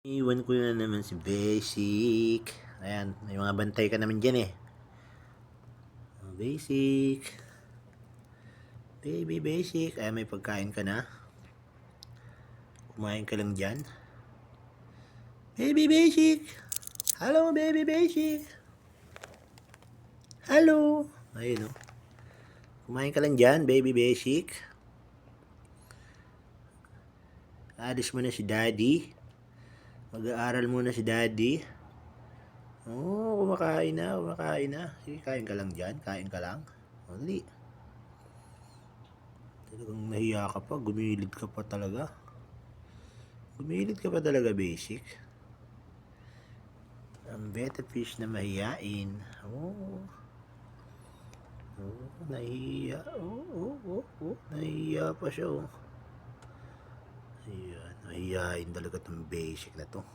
Iwan ko na naman si Basic. Ayan, may mga bantay ka naman dyan eh. Oh, Basic. Baby Basic. Ayan, may pagkain ka na. Kumain ka lang dyan. Baby Basic. Hello, Baby Basic. Hello. Ayun oh. Kumain ka lang dyan, Baby Basic. Alis mo na si Daddy. Mag-aaral muna si Daddy. Oo, kumakain na. Sige, kain ka lang dyan. Kain ka lang. Dali. Talagang nahiya ka pa. Gumilid ka pa talaga. Gumilid ka pa talaga, Basic. Ang betta fish na mahiyain. Oo. Oo, nahiya. Oo. Nahiya pa siya, oh. Ayan, nahiyain talaga itong Basic na to.